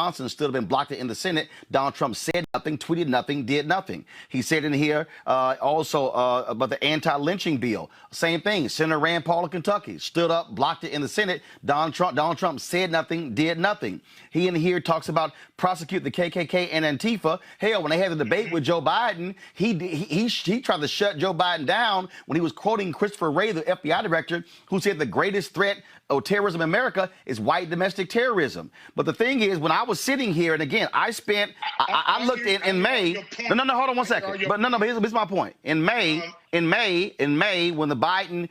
Johnson stood up and blocked it in the Senate. Donald Trump said nothing, tweeted nothing, did nothing. He said in here also about the anti-lynching bill. Same thing. Senator Rand Paul of Kentucky stood up, blocked it in the Senate. Donald Trump said nothing, did nothing. He in here talks about prosecute the KKK and Antifa. Hell, when they had the debate with Joe Biden, he tried to shut Joe Biden down when he was quoting Christopher Wray, the FBI director, who said the greatest threat of terrorism in America is white domestic terrorism. But the thing is, when I was sitting here, and again, I looked in May. No, hold on one second. But here's my point. In May, when the Biden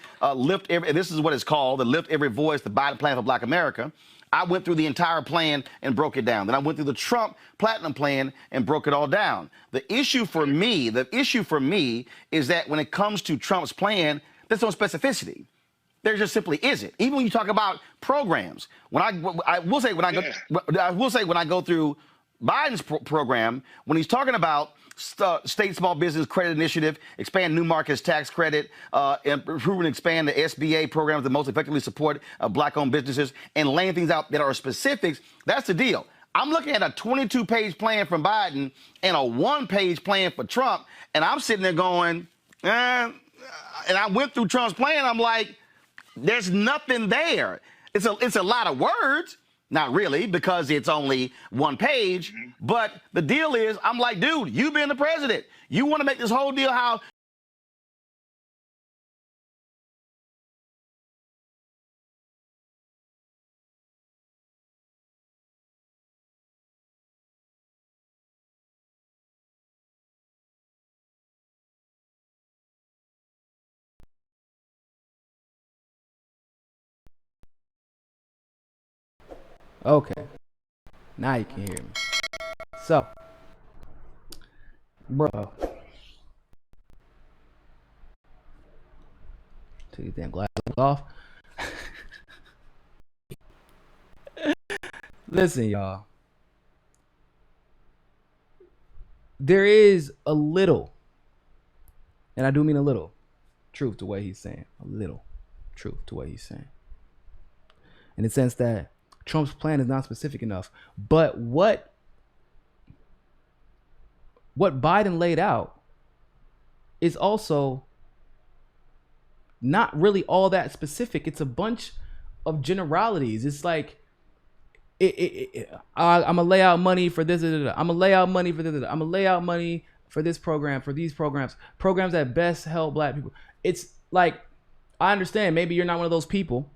this is what it's called, the Lift Every Voice, the Biden Plan for Black America, I went through the entire plan and broke it down. Then I went through the Trump Platinum Plan and broke it all down. The issue for me is that when it comes to Trump's plan, there's no specificity. There just simply isn't. Even when you talk about programs, I will say when I go through Biden's program, when he's talking about state small business credit initiative, expand new markets tax credit, improve and expand the SBA programs that most effectively support black-owned businesses, and laying things out that are specifics, that's the deal. I'm looking at a 22-page plan from Biden and a 1-page plan for Trump, and I'm sitting there going, and I went through Trump's plan, I'm like, there's nothing there. It's a lot of words. Not really, because it's only 1 page. But the deal is, I'm like, dude, you've been the president. You want to make this whole deal how... Okay, now you can hear me. So, bro, take your damn glasses off. Listen, y'all. There is a little, and I do mean a little, truth to what he's saying. A little truth to what he's saying. In the sense that Trump's plan is not specific enough. But what Biden laid out is also not really all that specific. It's a bunch of generalities. It's like, I'm going to lay out money for this. I'm going to lay out money for this. I'm going to lay out money for this program, for these programs that best help black people. It's like, I understand maybe you're not one of those people,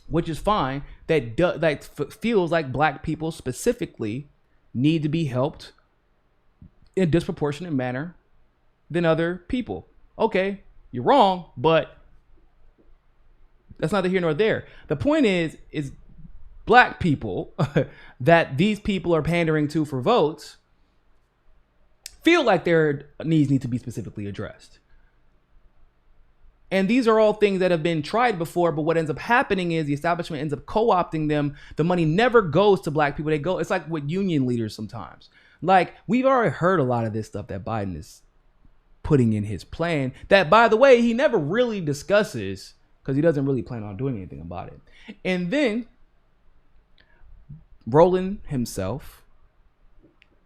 which is fine, that feels like black people specifically need to be helped in a disproportionate manner than other people. Okay, you're wrong, but that's neither here nor there. The point is black people that these people are pandering to for votes feel like their needs need to be specifically addressed. And these are all things that have been tried before, but what ends up happening is the establishment ends up co-opting them. The money never goes to black people. It's like with union leaders sometimes. Like, we've already heard a lot of this stuff that Biden is putting in his plan that, by the way, he never really discusses because he doesn't really plan on doing anything about it. And then Roland himself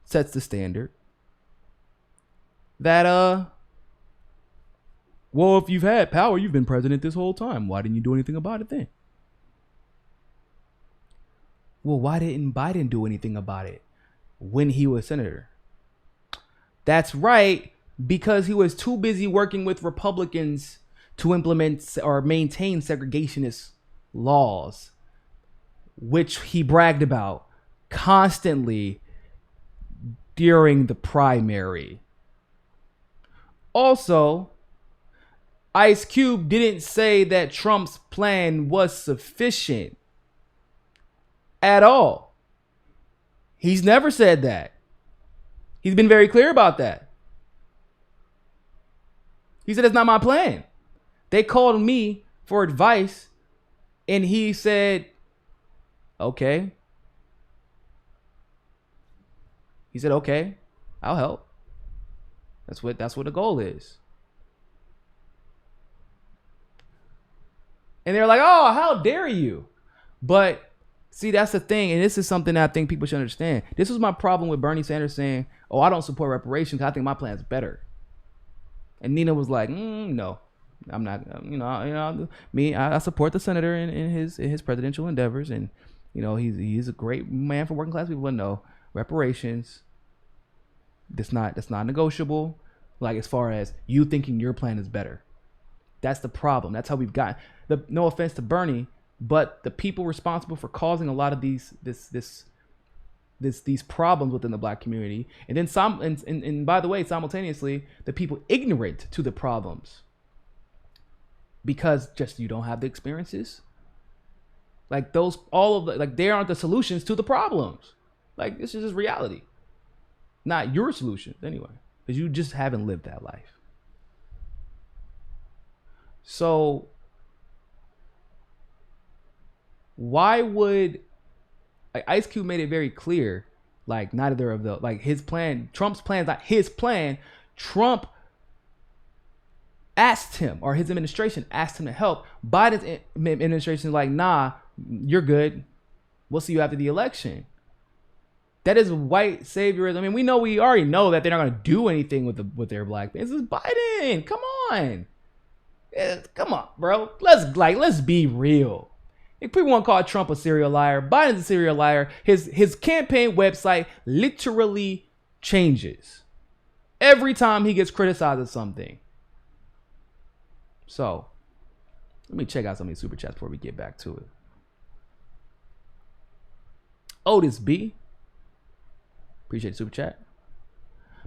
sets the standard that, well, if you've had power, you've been president this whole time. Why didn't you do anything about it then? Well, why didn't Biden do anything about it when he was senator? That's right, because he was too busy working with Republicans to implement or maintain segregationist laws, which he bragged about constantly during the primary. Also, Ice Cube didn't say that Trump's plan was sufficient at all. He's never said that. He's been very clear about that. He said, it's not my plan. They called me for advice and he said, okay. He said, okay, I'll help. That's what the goal is. And they're like, oh, how dare you? But See, that's the thing, and this is something that I think people should understand. This was my problem with Bernie Sanders saying, "Oh, I don't support reparations because I think my plan's better." And Nina was like, "No, I'm not. I support the senator in his presidential endeavors, and he's a great man for working class people. But no, reparations. That's not negotiable. Like as far as you thinking your plan is better, that's the problem. That's how we've gotten. No offense to Bernie." But the people responsible for causing a lot of these problems within the black community, and then and by the way, simultaneously, the people ignorant to the problems because just you don't have the experiences. Like they aren't the solutions to the problems. Like this is just reality, not your solutions anyway, because you just haven't lived that life. So why would Ice Cube made it very clear, like neither of the his plan, Trump's plan is not his plan. Trump asked him, or his administration asked him to help. Biden's administration is like, nah, you're good. We'll see you after the election. That is white saviorism. I mean, we already know that they're not going to do anything with their black things. This is Biden. Come on, come on, bro. Let's be real. If people want to call Trump a serial liar, Biden's a serial liar. His campaign website literally changes every time he gets criticized of something. So let me check out some of these super chats before we get back to it. Otis B, appreciate the super chat.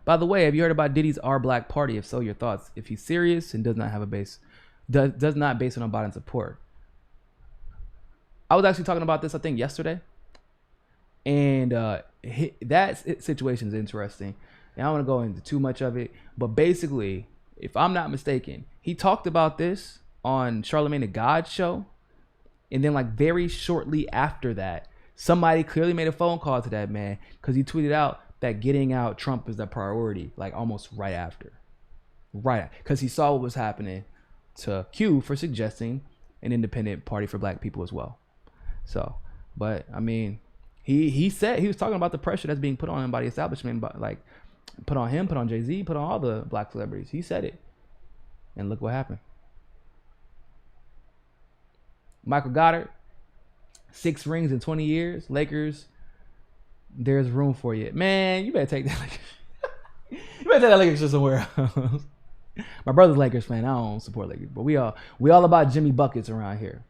By the way, have you heard about Diddy's Our Black Party? If so, your thoughts. If he's serious and does not base it on Biden support. I was actually talking about this, I think, yesterday. And that situation is interesting. And I don't want to go into too much of it. But basically, if I'm not mistaken, he talked about this on Charlamagne the God show. And then very shortly after that, somebody clearly made a phone call to that man because he tweeted out that getting out Trump is the priority, almost right after. Because he saw what was happening to Q for suggesting an independent party for black people as well. So, but I mean, he said he was talking about the pressure that's being put on him by the establishment, put on him, put on Jay-Z, put on all the black celebrities. He said it, and look what happened. Michael Goddard, 6 rings in 20 years. Lakers, there's room for you, man. You better take that. You better take that Lakers shit somewhere else. My brother's Lakers fan. I don't support Lakers, but we all about Jimmy buckets around here.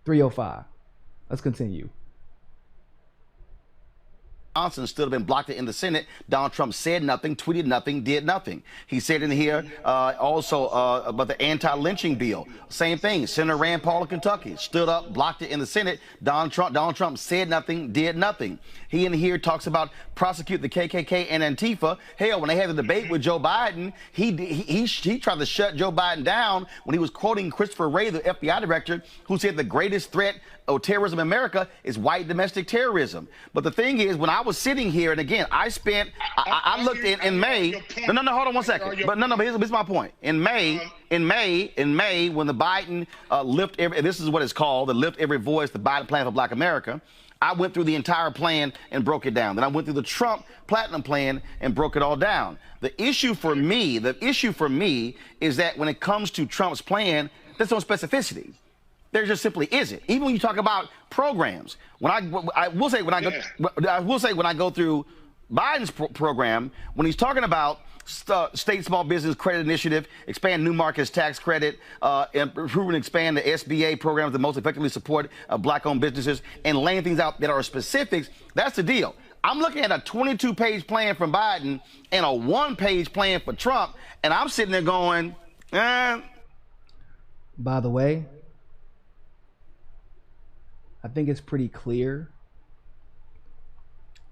305. Let's continue. Johnson still have been blocked in the Senate. Donald Trump said nothing, tweeted nothing, did nothing. He said in here also about the anti-lynching bill. Same thing. Senator Rand Paul of Kentucky stood up, blocked it in the Senate. Donald Trump said nothing, did nothing. He in here talks about prosecute the KKK and Antifa. Hell, when they had the debate with Joe Biden, he tried to shut Joe Biden down when he was quoting Christopher Wray, the FBI director, who said the greatest threat of terrorism in America is white domestic terrorism. But the thing is, when I was sitting here, and again, I looked in May. No, hold on one second. But here's my point. In May, when the Biden this is what it's called, the Lift Every Voice, the Biden Plan for Black America, I went through the entire plan and broke it down. Then I went through the Trump Platinum Plan and broke it all down. The issue for me is that when it comes to Trump's plan, there's no specificity. There just simply isn't. Even when you talk about programs, I will say when I go through Biden's program, when he's talking about state small business credit initiative, expand new markets tax credit, improve and expand the SBA programs that most effectively support black-owned businesses, and laying things out that are specifics, that's the deal. I'm looking at a 22-page plan from Biden and a 1-page plan for Trump, and I'm sitting there going, By the way, I think it's pretty clear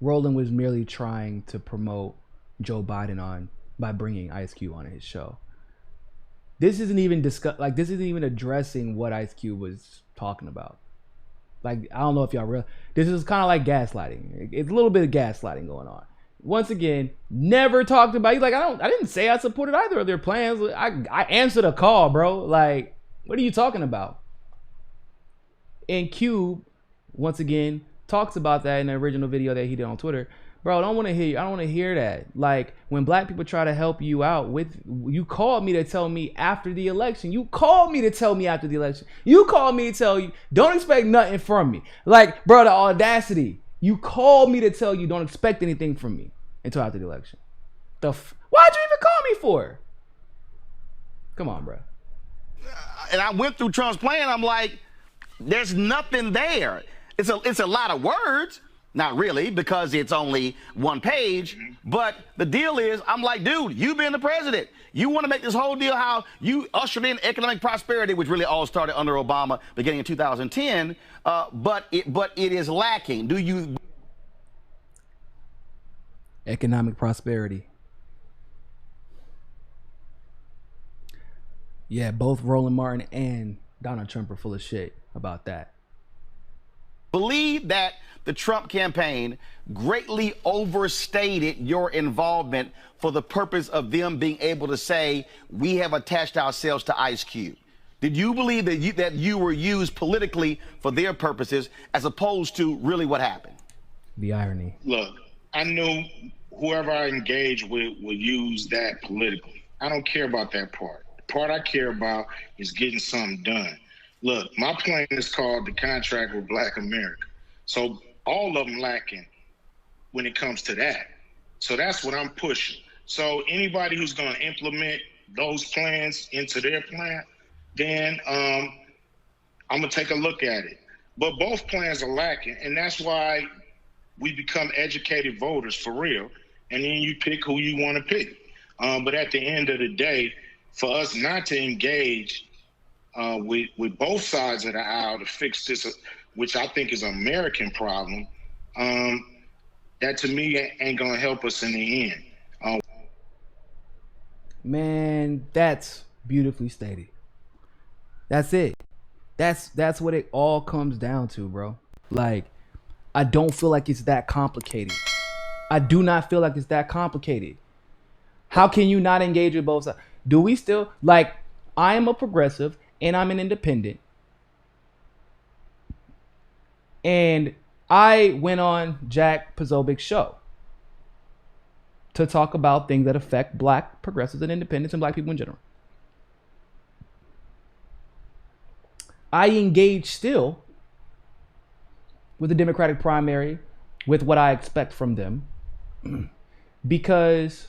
Roland was merely trying to promote Joe Biden by bringing Ice Cube on his show. This isn't even this isn't even addressing what Ice Cube was talking about. I don't know if y'all realize. This is kind of like gaslighting. It's a little bit of gaslighting going on. Once again, never talked about. He's like, I didn't say I supported either of their plans. I answered a call, bro. What are you talking about? And Cube, once again, talks about that in the original video that he did on Twitter. Bro, I don't want to hear that. Like, when black people try to help you out you called me to tell me after the election. You called me to tell me after the election. You called me to tell you, don't expect nothing from me. Like, bro, the audacity. You called me to tell you don't expect anything from me until after the election. Why'd you even call me for? Come on, bro. And I went through Trump's plan. I'm like, there's nothing there. It's a lot of words. Not really, because it's only one page. But the deal is, I'm like, dude, you being the president, you want to make this whole deal how you ushered in economic prosperity, which really all started under Obama beginning in 2010. But it is lacking. Do you? Economic prosperity. Yeah, both Roland Martin and Donald Trump are full of shit about that. Believe that the Trump campaign greatly overstated your involvement for the purpose of them being able to say, we have attached ourselves to Ice Cube? Did you believe that you were used politically for their purposes as opposed to really what happened? The irony. Look, I knew whoever I engaged with would use that politically. I don't care about that part. The part I care about is getting something done. Look, my plan is called the Contract with Black America. So all of them lacking when it comes to that. So that's what I'm pushing. So anybody who's going to implement those plans into their plan, then I'm going to take a look at it. But both plans are lacking, and that's why we become educated voters for real, and then you pick who you want to pick. But at the end of the day, for us not to engage with both sides of the aisle to fix this, which I think is an American problem, that to me ain't gonna help us in the end. Man, that's beautifully stated. That's it. That's what it all comes down to, bro. Like, I don't feel like it's that complicated. I do not feel like it's that complicated. How can you not engage with both sides? Do we still, like, I am a progressive and I'm an independent. And I went on Jack Pozobic's show to talk about things that affect black progressives and independents and black people in general. I engage still with the Democratic primary, with what I expect from them, because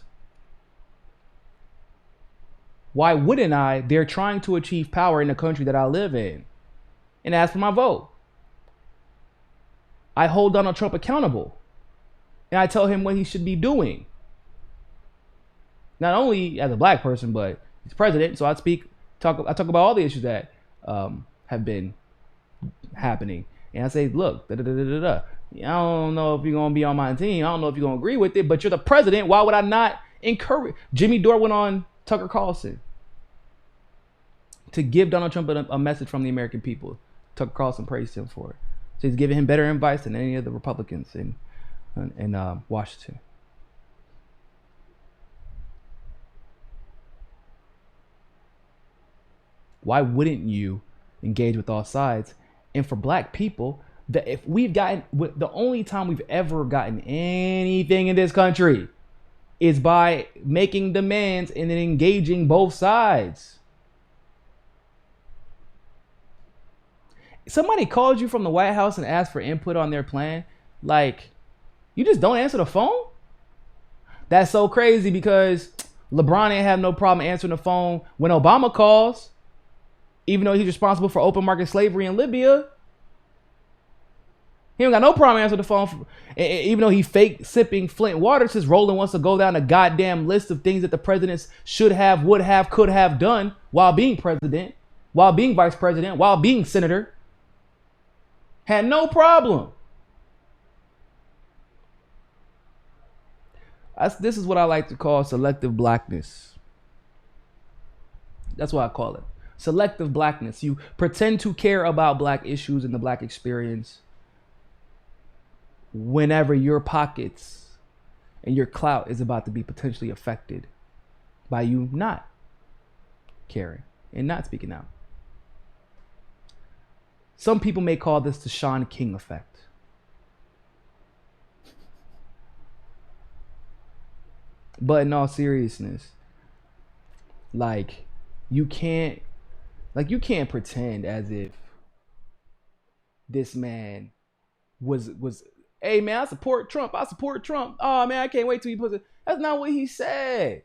why wouldn't I? They're trying to achieve power in the country that I live in and ask for my vote. I hold Donald Trump accountable and I tell him what he should be doing. Not only as a black person, but he's president. So I talk about all the issues that have been happening. And I say, look, I don't know if you're going to be on my team. I don't know if you're going to agree with it, but you're the president. Why would I not encourage? Jimmy Dore went on Tucker Carlson to give Donald Trump a message from the American people. Tucker Carlson praised him for it. So he's giving him better advice than any of the Republicans in Washington. Why wouldn't you engage with all sides? And for black people, if we've gotten, the only time we've ever gotten anything in this country is by making demands and then engaging both sides. Somebody called you from the White House and asked for input on their plan. Like, you just don't answer the phone? That's so crazy, because LeBron ain't have no problem answering the phone when Obama calls, even though he's responsible for open market slavery in Libya. He ain't got no problem answering the phone, even though he fake sipping Flint water, since Roland wants to go down a goddamn list of things that the presidents should have, would have, could have done while being president, while being vice president, while being senator. Had no problem. This is what I like to call selective blackness. That's what I call it. Selective blackness. You pretend to care about black issues and the black experience whenever your pockets and your clout is about to be potentially affected by you not caring and not speaking out. Some people may call this the Shaun King effect. But in all seriousness, like you can't pretend as if this man was hey man, I support Trump. Oh man, I can't wait till he puts it. That's not what he said.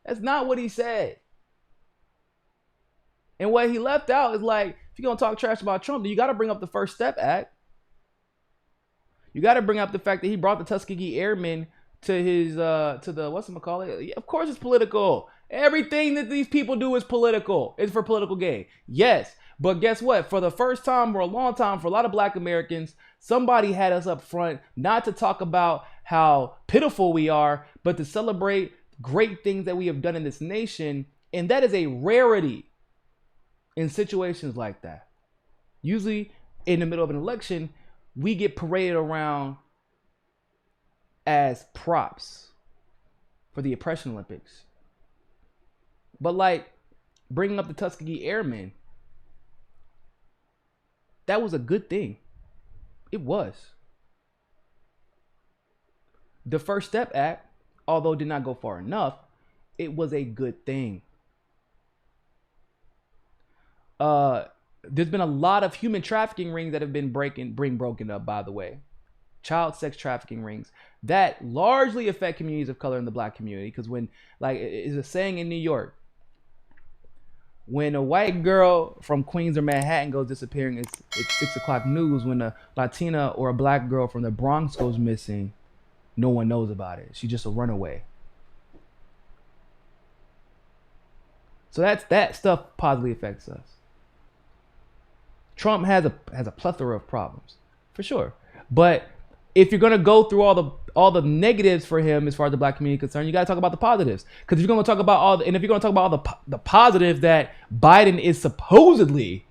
That's not what he said. And what he left out is like, if you're gonna talk trash about Trump, then you gotta bring up the First Step Act. You gotta bring up the fact that he brought the Tuskegee Airmen to his to the whatchamacallit. Yeah, of course it's political. Everything that these people do is political. It's for political gain. Yes. But guess what? For the first time or a long time, for a lot of black Americans, somebody had us up front not to talk about how pitiful we are, but to celebrate great things that we have done in this nation. And that is a rarity in situations like that. Usually in the middle of an election, we get paraded around as props for the Oppression Olympics. But like bringing up the Tuskegee Airmen, that was a good thing. It was. The First Step Act, although it did not go far enough, it was a good thing. There's been a lot of human trafficking rings that have been broken up, by the way. Child sex trafficking rings that largely affect communities of color in the black community. Because when, like, it's a saying in New York, when a white girl from Queens or Manhattan goes disappearing, it's 6 o'clock news. When a Latina or a black girl from the Bronx goes missing, no one knows about it. She's just a runaway. So that stuff positively affects us. Trump has a plethora of problems, for sure. But if you're gonna go through all the negatives for him as far as the black community is concerned, you gotta talk about the positives. Because if you're gonna talk about if you're gonna talk about all the positive that Biden is supposedly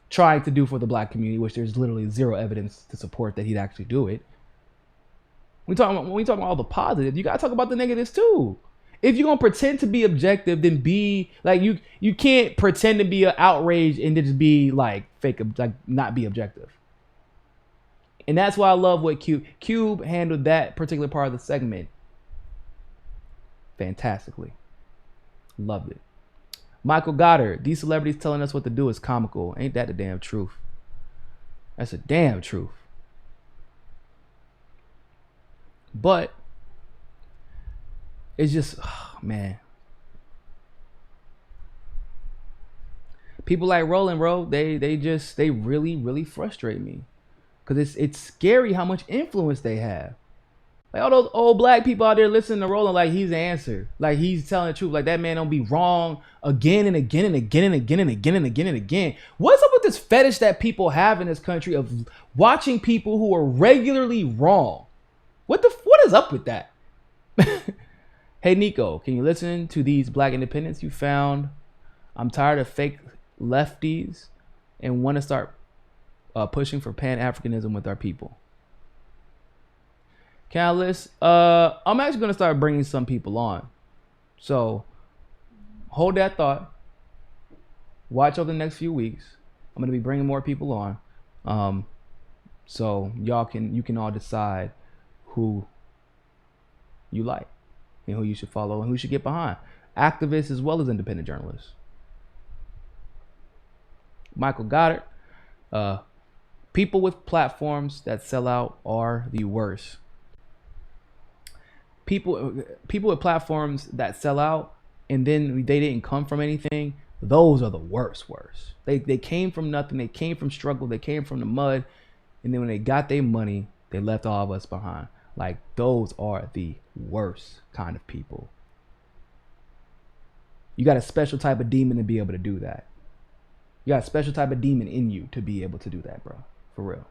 trying to do for the black community, which there's literally zero evidence to support that he'd actually do it. When we talk about all the positives, you gotta talk about the negatives too. If you're gonna pretend to be objective, then be like you can't pretend to be outraged and then just be like fake, like not be objective. And that's why I love what Cube handled that particular part of the segment fantastically. Loved it. Michael Goddard, these celebrities telling us what to do is comical. Ain't that the damn truth? That's a damn truth. But it's just, oh, man. People like Roland, bro, they really, really frustrate me. Because it's scary how much influence they have. Like all those old black people out there listening to Roland like he's the answer. Like he's telling the truth. Like that man don't be wrong again and again and again and again and again and again and again. What's up with this fetish that people have in this country of watching people who are regularly wrong? What is up with that? Hey Niko, can you listen to these black independents you found? I'm tired of fake lefties and want to start pushing for Pan-Africanism with our people. Can I list? I'm actually going to start bringing some people on. So hold that thought. Watch over the next few weeks. I'm going to be bringing more people on. So you can all decide who you like and who you should follow and who you should get behind. Activists as well as independent journalists. Michael Goddard. People with platforms that sell out are the worst. People with platforms that sell out and then they didn't come from anything, those are the worst. They came from nothing. They came from struggle. They came from the mud. And then when they got their money, they left all of us behind. Like those are the worst kind of people. You got a special type of demon to be able to do that. You got a special type of demon in you to be able to do that, bro. For real.